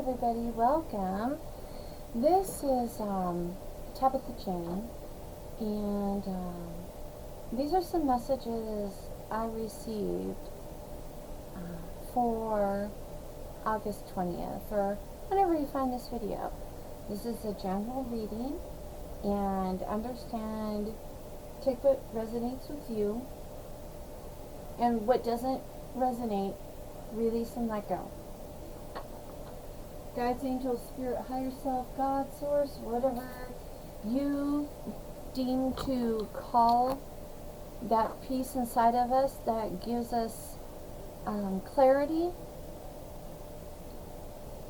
everybody, welcome. This is Tabitha Jane, and these are some messages I received for August 20th, or whenever you find this video. This is a general reading, and understand, take what resonates with you, and what doesn't resonate, release and let go. Guides, angels, spirit, higher self, God, source, whatever you deem to call that piece inside of us that gives us clarity.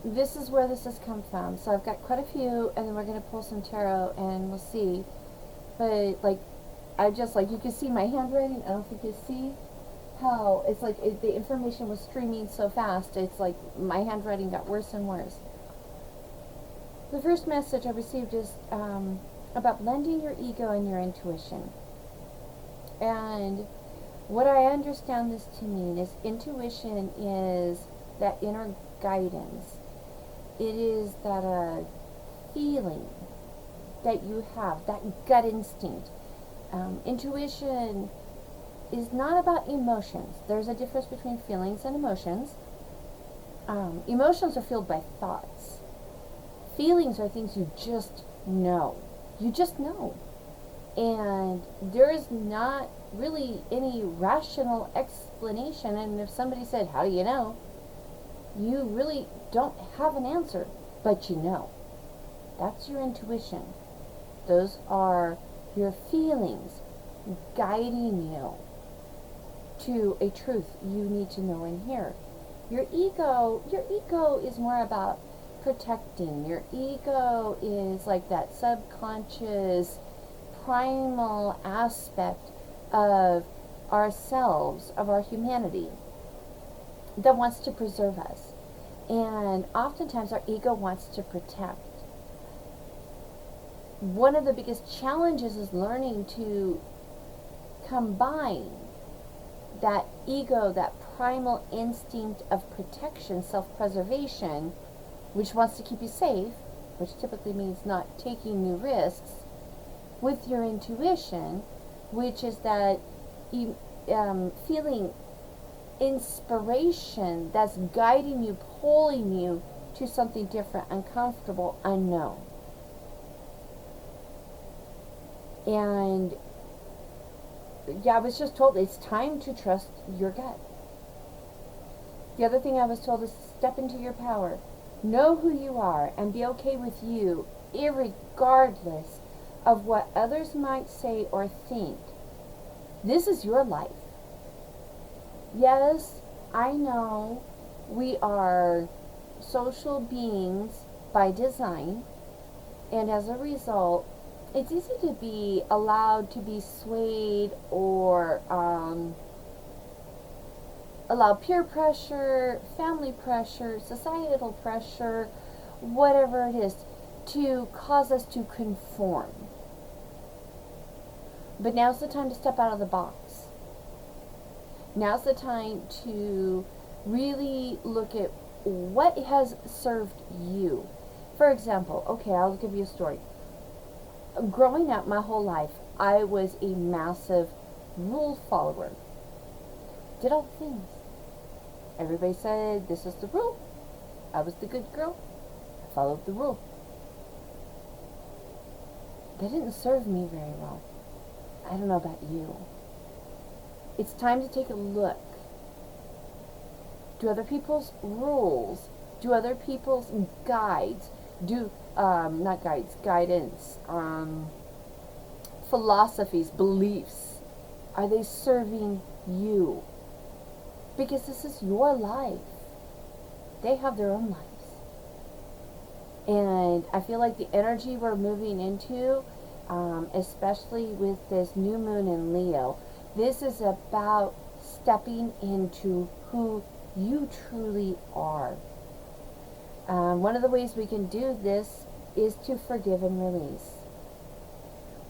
This is where this has come from. So I've got quite a few, and then we're going to pull some tarot and we'll see. But you can see my handwriting. I don't think you see how it's like the information was streaming so fast. It's like my handwriting got worse and worse. The first message I received is about blending your ego and your intuition. And what I understand this to mean is intuition is that inner guidance. It is that feeling that you have, that gut instinct. Intuition is not about emotions. There's a difference between feelings and emotions. Emotions are fueled by thoughts. Feelings are things you just know. You just know. And there is not really any rational explanation. And if somebody said, how do you know? You really don't have an answer, but you know. That's your intuition. Those are your feelings guiding you to a truth you need to know and hear. Your ego is more about protecting. Your ego is like that subconscious, primal aspect of ourselves, of our humanity, that wants to preserve us. And oftentimes our ego wants to protect. One of the biggest challenges is learning to combine that ego, that primal instinct of protection, self-preservation, which wants to keep you safe, which typically means not taking new risks, with your intuition, which is that feeling inspiration that's guiding you, pulling you to something different, uncomfortable, unknown. And I was just told it's time to trust your gut. The other thing I was told is step into your power. Know who you are and be okay with you, irregardless of what others might say or think. This is your life. Yes, I know we are social beings by design, and as a result, it's easy to be allowed to be swayed or allow peer pressure, family pressure, societal pressure, whatever it is, to cause us to conform. But now's the time to step out of the box. Now's the time to really look at what has served you. For example, okay, I'll give you a story. Growing up my whole life, I was a massive rule follower. Did all the things. Everybody said, this is the rule. I was the good girl. I followed the rule. That didn't serve me very well. I don't know about you. It's time to take a look. Do other people's rules, do other people's guides, guidance, philosophies, beliefs, are they serving you? Because this is your life. They have their own lives. And I feel like the energy we're moving into, especially with this new moon in Leo, this is about stepping into who you truly are. One of the ways we can do this is to forgive and release.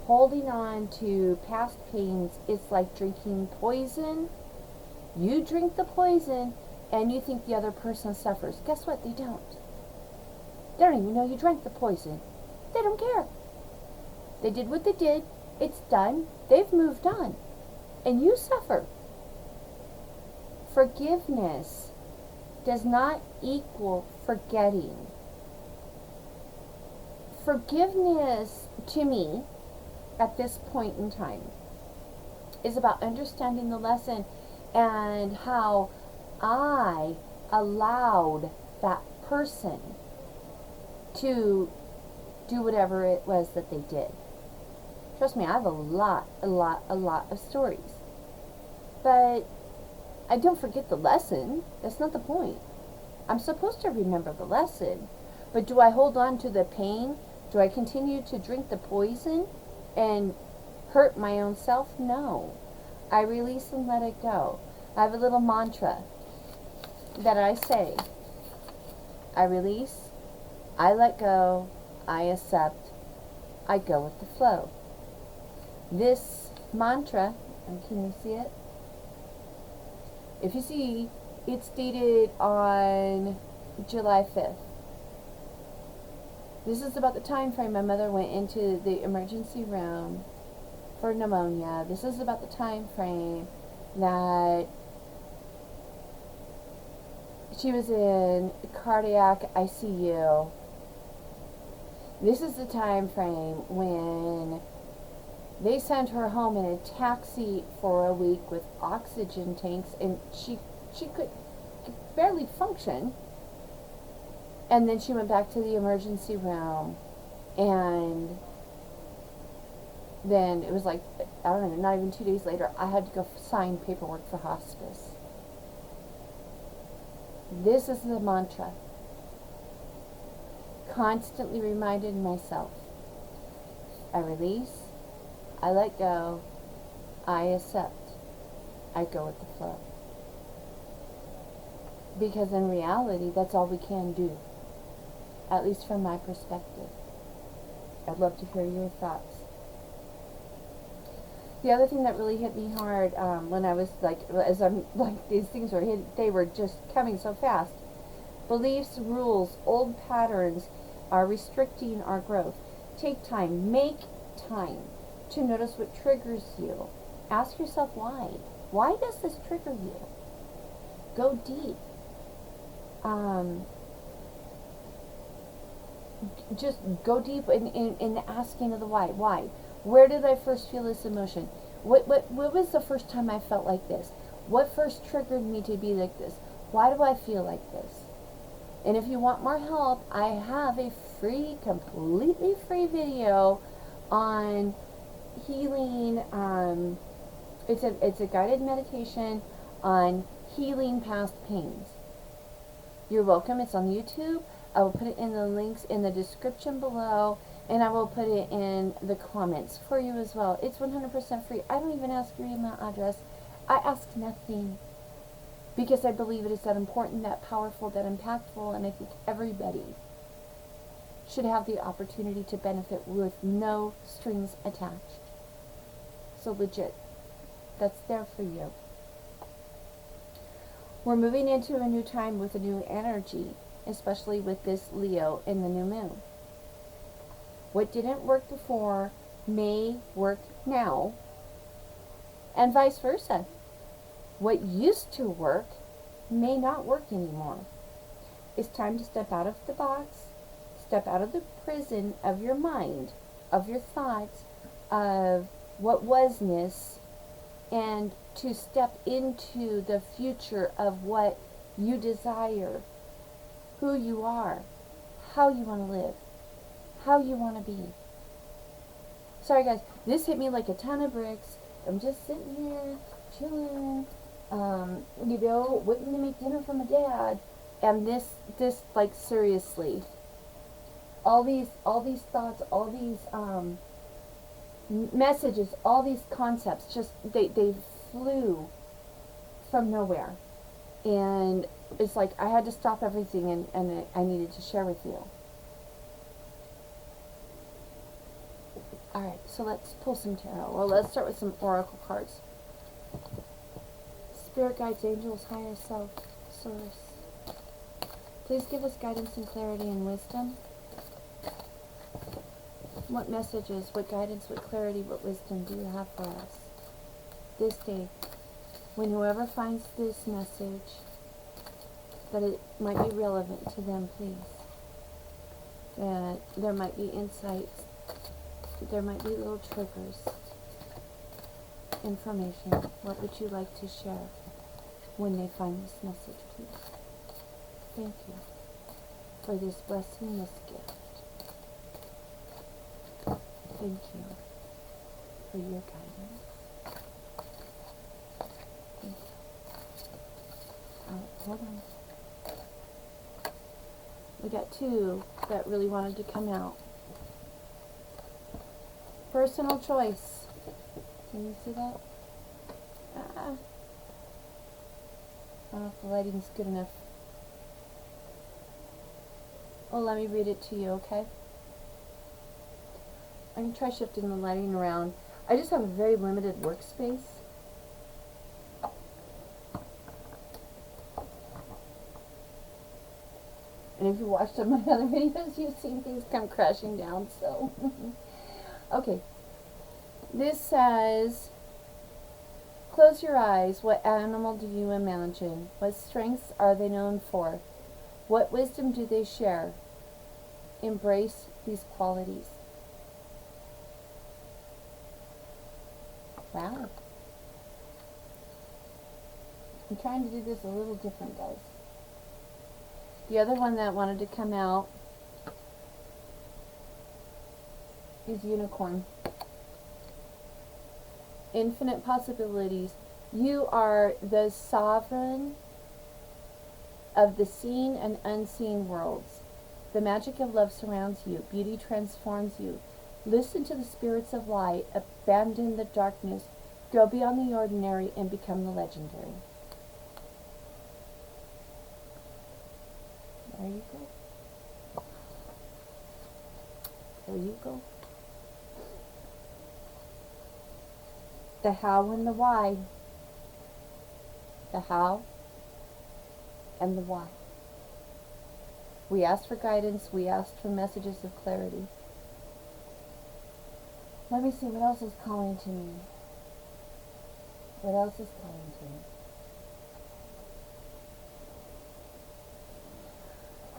Holding on to past pains is like drinking poison. You drink the poison and you think the other person suffers. Guess what? They don't. They don't even know you drank the poison. They don't care. They did what they did. It's done. They've moved on. And you suffer. Forgiveness does not equal forgetting. Forgiveness, to me, at this point in time, is about understanding the lesson and how I allowed that person to do whatever it was that they did. Trust me, I have a lot of stories. But I don't forget the lesson. That's not the point. I'm supposed to remember the lesson. But do I hold on to the pain? Do I continue to drink the poison and hurt my own self? No. I release and let it go. I have a little mantra that I say. I release, I let go, I accept, I go with the flow. This mantra, and can you see it? If you see, it's dated on July 5th. This is about the time frame my mother went into the emergency room for pneumonia. This is about the time frame that she was in cardiac ICU. This is the time frame when they sent her home in a taxi for a week with oxygen tanks, and she could barely function. And then she went back to the emergency room, and then it was like, I don't know, not even 2 days later, I had to go sign paperwork for hospice. This is the mantra. Constantly reminded myself. I release, I let go, I accept, I go with the flow. Because in reality, that's all we can do. At least from my perspective. I'd love to hear your thoughts. The other thing that really hit me hard when I was these things were hit, they were just coming so fast. Beliefs, rules, old patterns are restricting our growth. Take time, make time to notice what triggers you. Ask yourself why. Why does this trigger you? Go deep. Just go deep in the asking of the why. Why? Where did I first feel this emotion? What was the first time I felt like this? What first triggered me to be like this? Why do I feel like this? And if you want more help, I have a free, completely free video on healing. It's a guided meditation on healing past pains. You're welcome. It's on YouTube. I will put it in the links in the description below, and I will put it in the comments for you as well. It's 100% free. I don't even ask your email address. I ask nothing, because I believe it is that important, that powerful, that impactful, and I think everybody should have the opportunity to benefit with no strings attached. So legit, that's there for you. We're moving into a new time with a new energy, especially with this Leo in the new moon. What didn't work before may work now, and vice versa. What used to work may not work anymore. It's time to step out of the box, step out of the prison of your mind, of your thoughts, of what wasness, and to step into the future of what you desire, who you are, how you want to live, how you want to be. Sorry guys, this hit me like a ton of bricks. I'm just sitting here, chilling, waiting to make dinner for my dad, and this like seriously, all these thoughts, all these messages, all these concepts, just they flew from nowhere, and it's like I had to stop everything and I needed to share with you. Alright, so let's pull some tarot. Well, let's start with some oracle cards. Spirit guides, angels, higher self, source. Please give us guidance and clarity and wisdom. What messages, what guidance, what clarity, what wisdom do you have for us this day? When whoever finds this message, that it might be relevant to them, please. That there might be insights, there might be little triggers, information. What would you like to share when they find this message, please? Thank you for this blessing, this gift. Thank you for your guidance. Thank you. Hold on. We got two that really wanted to come out. Personal choice. Can you see that? I don't know if the lighting's good enough. Oh, let me read it to you, okay? I can try shifting the lighting around. I just have a very limited workspace. And if you watched some of my other videos, you've seen things come crashing down, so. Okay. This says, close your eyes. What animal do you imagine? What strengths are they known for? What wisdom do they share? Embrace these qualities. Wow. I'm trying to do this a little different, guys. The other one that wanted to come out is unicorn. Infinite possibilities. You are the sovereign of the seen and unseen worlds. The magic of love surrounds you. Beauty transforms you. Listen to the spirits of light. Abandon the darkness. Go beyond the ordinary and become the legendary. There you go. There you go. The how and the why. The how and the why. We asked for guidance. We asked for messages of clarity. Let me see what else is calling to me. What else is calling to me?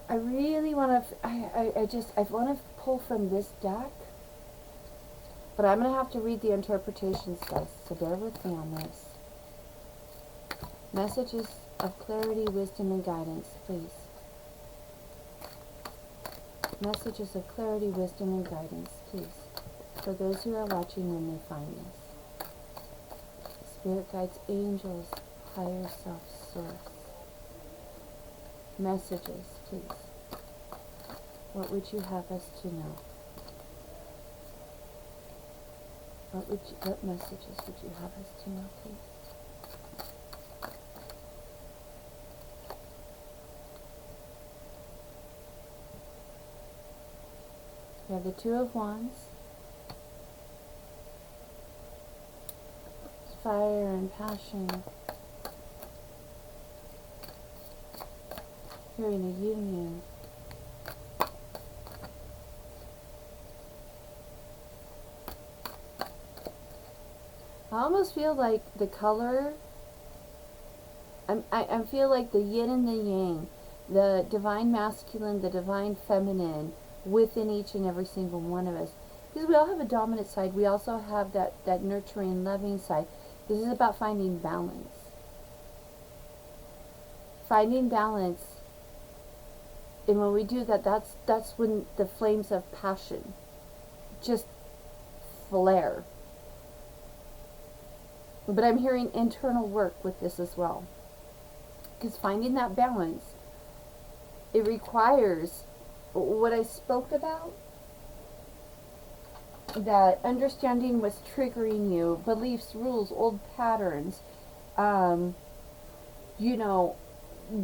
I really want to, I want to pull from this deck, but I'm going to have to read the interpretations, guys, so bear with me on this. Messages of clarity, wisdom, and guidance, please. Messages of clarity, wisdom, and guidance, please. For those who are watching when they find this. Spirit guides, angels, higher self, source. Messages, please. What would you have us to know? What messages would you have us to know, please? We have the Two of Wands. Fire and passion. You're in a union. I almost feel like the color, I feel like the yin and the yang, the divine masculine, the divine feminine within each and every single one of us. Because we all have a dominant side. We also have that nurturing, loving side. This is about finding balance. Finding balance. And when we do that, that's when the flames of passion just flare. But I'm hearing internal work with this as well. Because finding that balance, it requires what I spoke about. That understanding what's triggering you, beliefs, rules, old patterns, you know,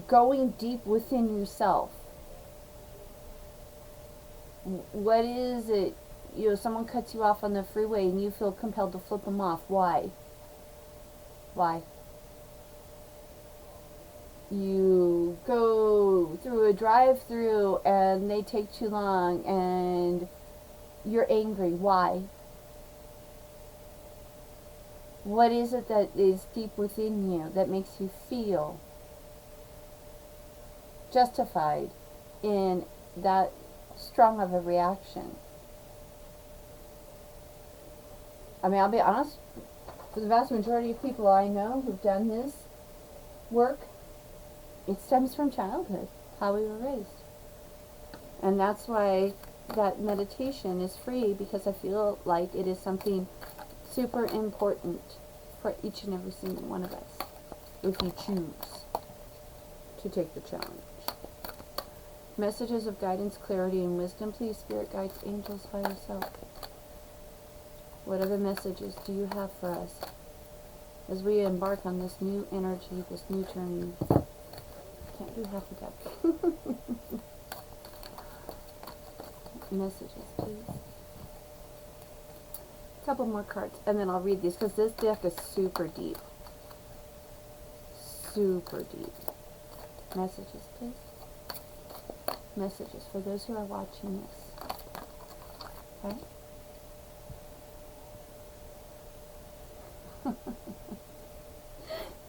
going deep within yourself. What is it? You know, someone cuts you off on the freeway and you feel compelled to flip them off. Why? Why? You go through a drive through and they take too long and you're angry. Why? What is it that is deep within you that makes you feel justified in that strong of a reaction? I mean, I'll be honest, for the vast majority of people I know who've done this work, it stems from childhood, how we were raised. And that's why that meditation is free, because I feel like it is something super important for each and every single one of us, if you choose to take the challenge. Messages of guidance, clarity, and wisdom, please, spirit guides, angels, higher self. What other messages do you have for us as we embark on this new energy, this new journey? Can't do half a deck. Messages, please. A couple more cards, and then I'll read these, because this deck is super deep. Super deep. Messages, please. Messages for those who are watching this. Okay?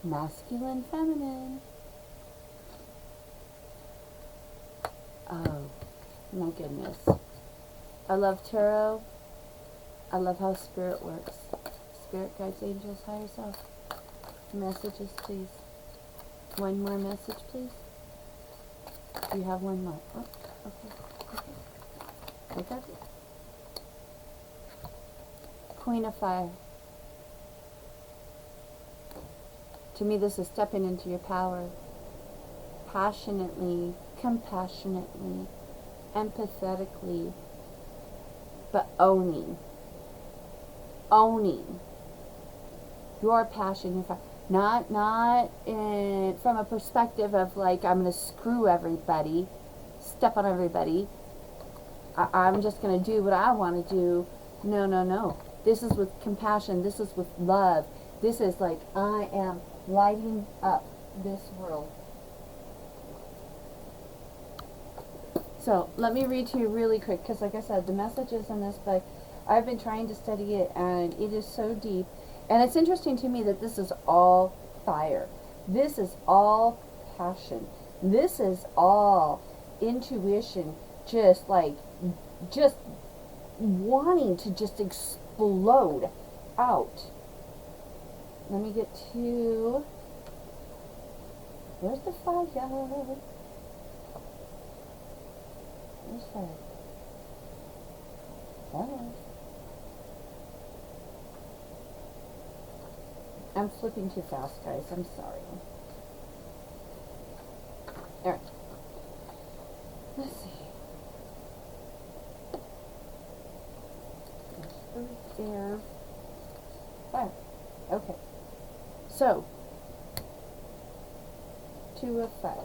Masculine, feminine. Oh, my goodness. I love tarot. I love how spirit works. Spirit guides, angels, higher self. Messages, please. One more message, please. You have one more. Oh, okay. I got it. Queen of Fire. To me, this is stepping into your power. Passionately, compassionately, empathetically, but owning your passion, your fire. Not from a perspective of like, I'm going to screw everybody, step on everybody. I'm just going to do what I want to do. No. This is with compassion. This is with love. This is like, I am lighting up this world. So let me read to you really quick, because like I said, the messages in this book, I've been trying to study it, and it is so deep. And it's interesting to me that this is all fire. This is all passion. This is all intuition, just wanting to just explode out. Let me get to, where's the fire? Where's fire? Fire. I'm flipping too fast, guys. I'm sorry. Alright. Let's see. Right there. Fire. Okay. So, 2 of 5.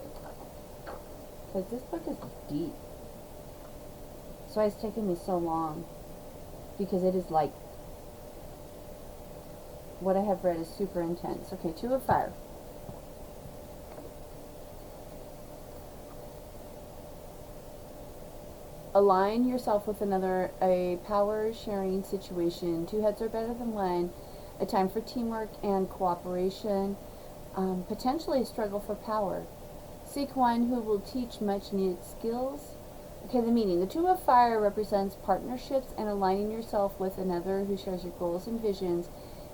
Because this book is deep. So it's taken me so long. Because it is like, what I have read is super intense. Okay, 2 of Fire. Align yourself with another, a power sharing situation. 2 heads are better than 1. A time for teamwork and cooperation. Potentially a struggle for power. Seek one who will teach much needed skills. Okay, the meaning. The 2 of Fire represents partnerships and aligning yourself with another who shares your goals and visions.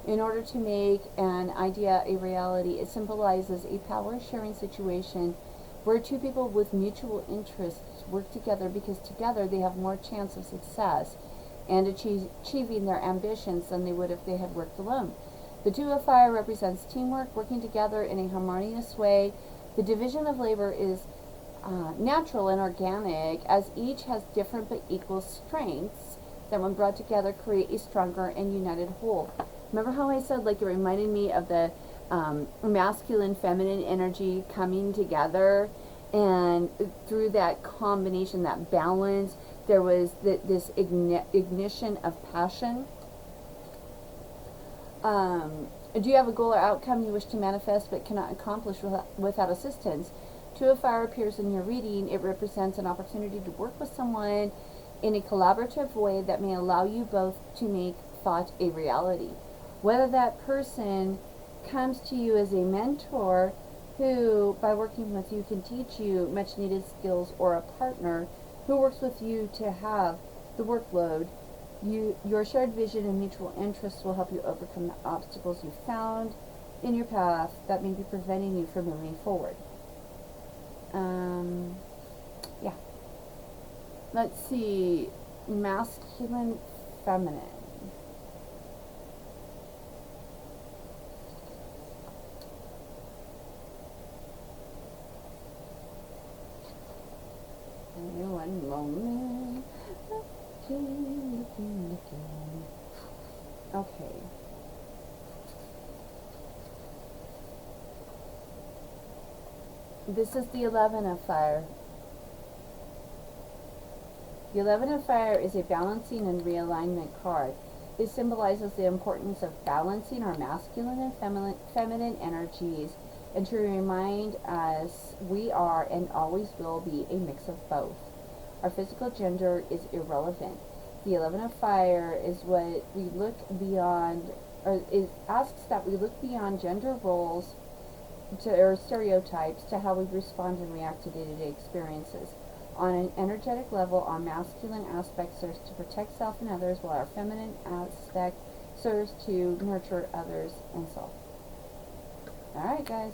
In order to make an idea a reality, it symbolizes a power-sharing situation where 2 people with mutual interests work together, because together they have more chance of success and achieving their ambitions than they would if they had worked alone. The 2 of Fire represents teamwork, working together in a harmonious way. The division of labor is natural and organic, as each has different but equal strengths that when brought together create a stronger and united whole. Remember how I said, like, it reminded me of the masculine, feminine energy coming together, and through that combination, that balance, there was this ignition of passion. Do you have a goal or outcome you wish to manifest but cannot accomplish without assistance? Two of Fire appears in your reading. It represents an opportunity to work with someone in a collaborative way that may allow you both to make thought a reality. Whether that person comes to you as a mentor who, by working with you, can teach you much needed skills, or a partner who works with you to have the workload, your shared vision and mutual interests will help you overcome the obstacles you found in your path that may be preventing you from moving forward. Yeah. Let's see. Masculine, feminine. One moment. Looking. Okay. This is the 11 of Fire. The 11 of Fire is a balancing and realignment card. It symbolizes the importance of balancing our masculine and feminine energies, and to remind us we are and always will be a mix of both. Our physical gender is irrelevant. The 11 of Fire is what we look beyond, or it asks that we look beyond gender roles or stereotypes to how we respond and react to day-to-day experiences. On an energetic level, our masculine aspect serves to protect self and others, while our feminine aspect serves to nurture others and self. Alright guys,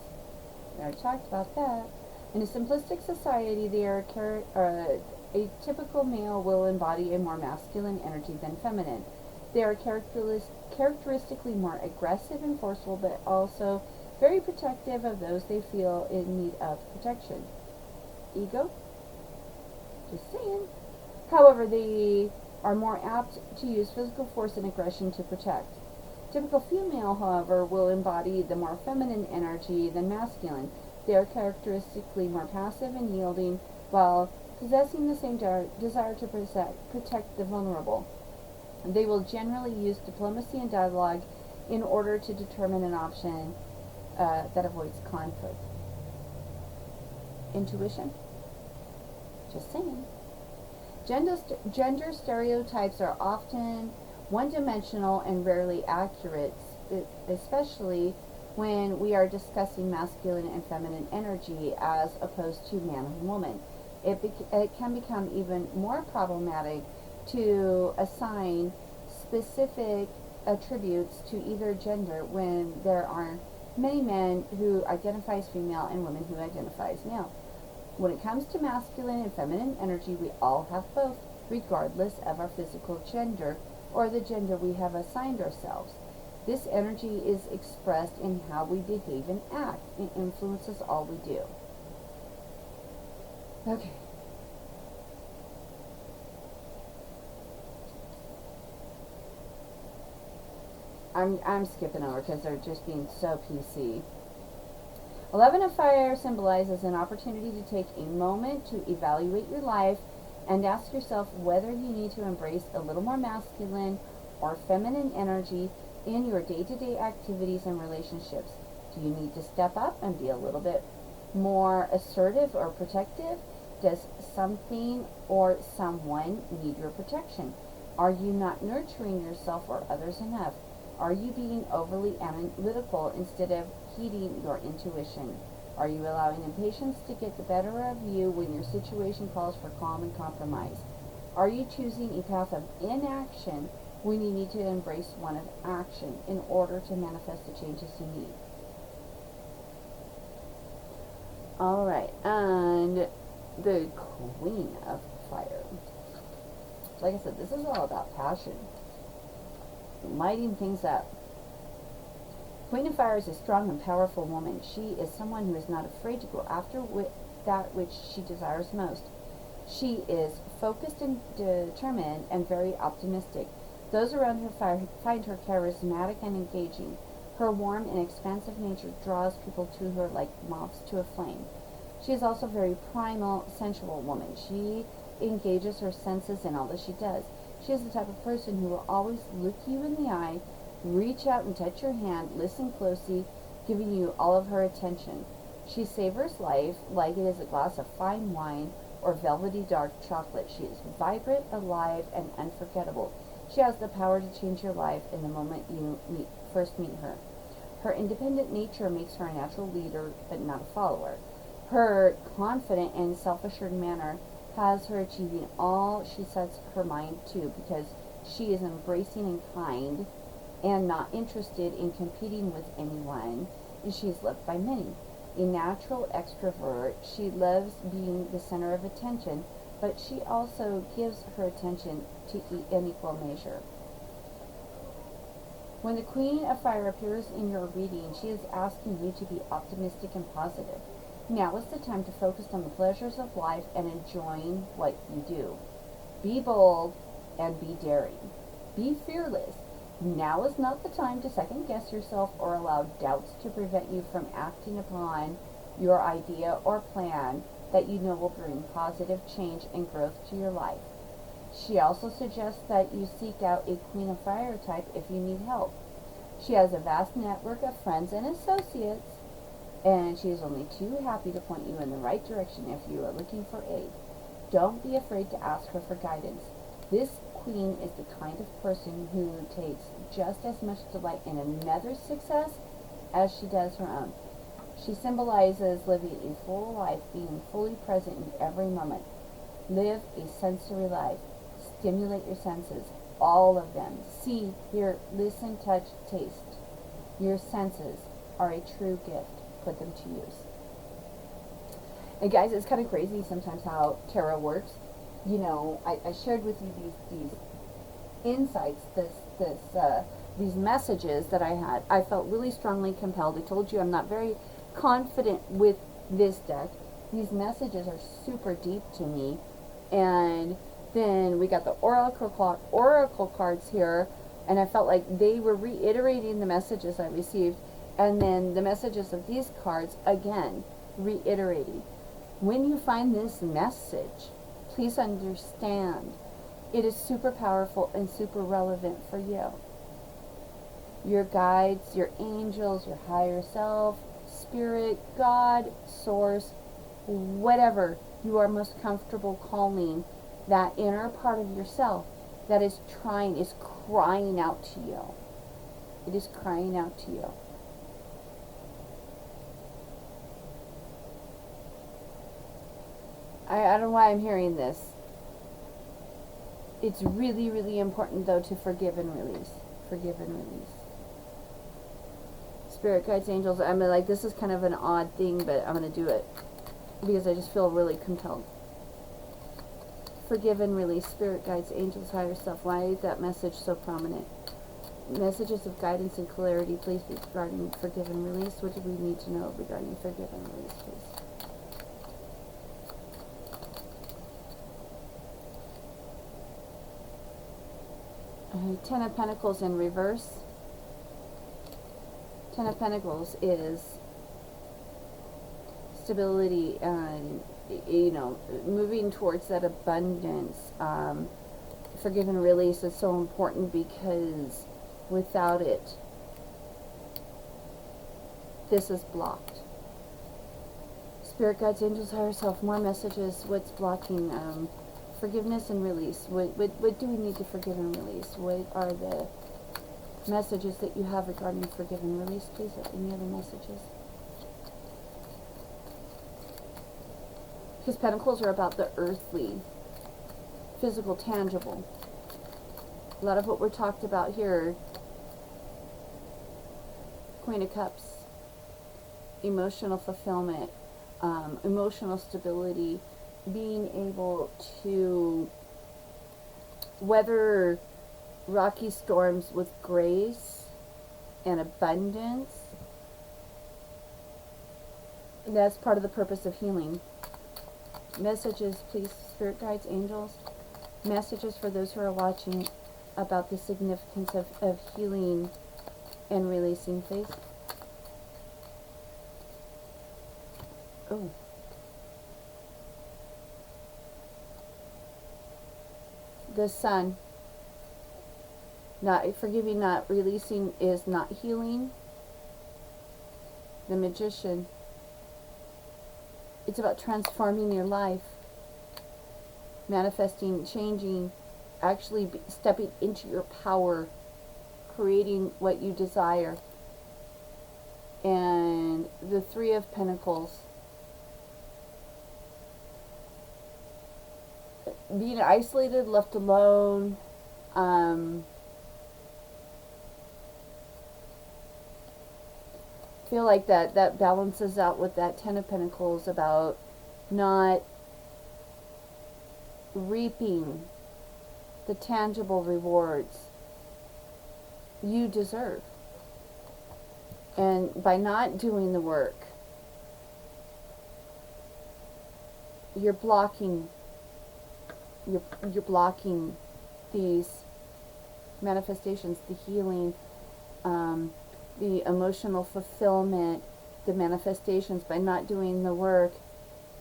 we already talked about that. In a simplistic society, a typical male will embody a more masculine energy than feminine. They are characteristically more aggressive and forceful, but also very protective of those they feel in need of protection. Ego? Just saying. However, they are more apt to use physical force and aggression to protect. Typical female, however, will embody the more feminine energy than masculine. They are characteristically more passive and yielding, while possessing the same desire to protect the vulnerable. They will generally use diplomacy and dialogue in order to determine an option that avoids conflict. Intuition? Just saying. Gender stereotypes are often one-dimensional and rarely accurate, especially when we are discussing masculine and feminine energy as opposed to man and woman. It can become even more problematic to assign specific attributes to either gender when there are many men who identify as female and women who identify as male. When it comes to masculine and feminine energy, we all have both, regardless of our physical gender or the gender we have assigned ourselves. This energy is expressed in how we behave and act. It influences all we do. Okay. I'm skipping over because they're just being so PC. 11 of Fire symbolizes an opportunity to take a moment to evaluate your life and ask yourself whether you need to embrace a little more masculine or feminine energy in your day-to-day activities and relationships. Do you need to step up and be a little bit more assertive or protective? Does something or someone need your protection? Are you not nurturing yourself or others enough? Are you being overly analytical instead of heeding your intuition? Are you allowing impatience to get the better of you when your situation calls for calm and compromise? Are you choosing a path of inaction when you need to embrace one of action in order to manifest the changes you need? Alright, and the Queen of Fire. Like I said, this is all about passion. Lighting things up. Queen of Fire is a strong and powerful woman. She is someone who is not afraid to go after that which she desires most. She is focused and determined and very optimistic. Those around her find her charismatic and engaging. Her warm and expansive nature draws people to her like moths to a flame. She is also a very primal, sensual woman. She engages her senses in all that she does. She is the type of person who will always look you in the eye, reach out and touch your hand, listen closely, giving you all of her attention. She savors life like it is a glass of fine wine or velvety dark chocolate. She is vibrant, alive, and unforgettable. She has the power to change your life in the moment you first meet her. Her independent nature makes her a natural leader, but not a follower. Her confident and self-assured manner has her achieving all she sets her mind to, because she is embracing and kind and not interested in competing with anyone, and she is loved by many. A natural extrovert, she loves being the center of attention, but she also gives her attention to an equal measure. When the Queen of Fire appears in your reading, she is asking you to be optimistic and positive. Now is the time to focus on the pleasures of life and enjoying what you do. Be bold and be daring. Be fearless. Now is not the time to second guess yourself or allow doubts to prevent you from acting upon your idea or plan that you know will bring positive change and growth to your life. She also suggests that you seek out a Queen of Fire type if you need help. She has a vast network of friends and associates, and she is only too happy to point you in the right direction if you are looking for aid. Don't be afraid to ask her for guidance. This Queen is the kind of person who takes just as much delight in another's success as she does her own. She symbolizes living a full life, being fully present in every moment. Live a sensory life. Stimulate your senses, all of them. See, hear, listen, touch, taste. Your senses are a true gift. Put them to use. And guys, it's kind of crazy sometimes how tarot works. You know, I shared with you these insights, these messages that I had. I felt really strongly compelled. I told you I'm not very confident with this deck. These messages are super deep to me. And then we got the oracle cards here, and I felt like they were reiterating the messages I received. And then the messages of these cards, again, reiterating. When you find this message, please understand it is super powerful and super relevant for you. Your guides, your angels, your higher self, spirit, God, source, whatever you are most comfortable calling that inner part of yourself that is crying out to you. It is crying out to you. I don't know why I'm hearing this. It's really, really important, though, to forgive and release. Forgive and release. Spirit guides, angels, I mean, like, this is kind of an odd thing, but I'm going to do it because I just feel really compelled. Forgive and release. Spirit guides, angels, higher self. Why is that message so prominent? Messages of guidance and clarity, please, regarding forgive and release. What do we need to know regarding forgive and release, please? Ten of Pentacles in reverse. Ten of Pentacles is stability and, you know, moving towards that abundance. Forgive and release is so important because without it, this is blocked. Spirit guides, angels, higher self, more messages. What's blocking? Forgiveness and release. What do we need to forgive and release? What are the messages that you have regarding forgive and release, please? Any other messages? Because Pentacles are about the earthly, physical, tangible. A lot of what we're talked about here, Queen of Cups, emotional fulfillment, emotional stability, being able to weather rocky storms with grace and abundance. And that's part of the purpose of healing. Messages, please, spirit guides, angels. Messages for those who are watching about the significance of healing and releasing, please. Oh. The Sun. Not forgiving, not releasing is not healing. The Magician. It's about transforming your life, manifesting, changing, actually stepping into your power, creating what you desire. And the Three of Pentacles, being isolated, left alone, feel like that balances out with that Ten of Pentacles about not reaping the tangible rewards you deserve. And by not doing the work, you're blocking these manifestations, the healing, the emotional fulfillment, the manifestations. By not doing the work,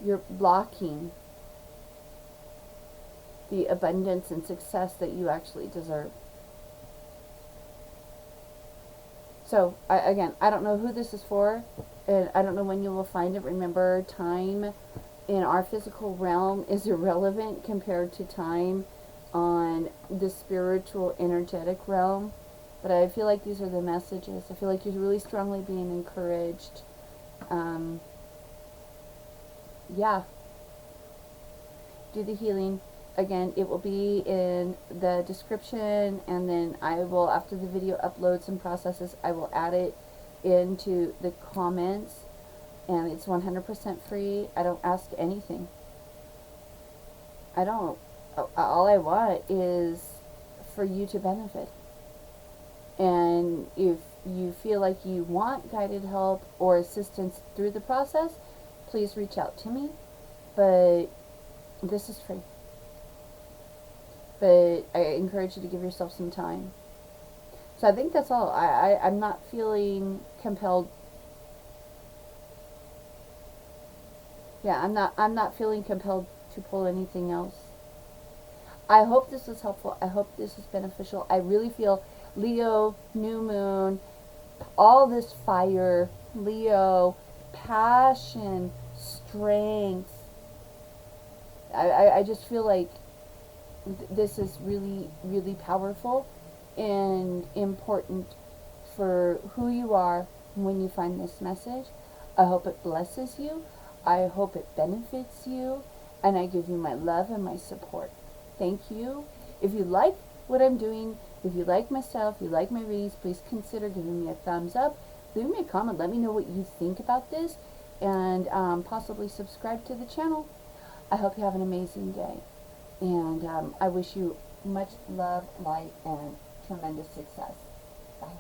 you're blocking the abundance and success that you actually deserve. So, again, I don't know who this is for, and I don't know when you will find it. Remember, time in our physical realm is irrelevant compared to time on the spiritual, energetic realm. But I feel like these are the messages. I feel like you're really strongly being encouraged. Yeah. Do the healing. Again, it will be in the description, and then I will, after the video uploads and processes, I will add it into the comments, and it's 100% free. I don't ask anything. I don't. All I want is for you to benefit. And if you feel like you want guided help or assistance through the process, please reach out to me. But this is free. But I encourage you to give yourself some time. So I think that's all. I'm not feeling compelled. Yeah, I'm not feeling compelled to pull anything else. I hope this was helpful. I hope this is beneficial. I really feel Leo, new moon, all this fire, Leo, passion, strength. I just feel like this is really, really powerful and important for who you are when you find this message. I hope it blesses you. I hope it benefits you. And I give you my love and my support. Thank you. If you like what I'm doing, if you like myself, you like my readings, please consider giving me a thumbs up. Leave me a comment. Let me know what you think about this. And possibly subscribe to the channel. I hope you have an amazing day. And I wish you much love, light, and tremendous success. Bye.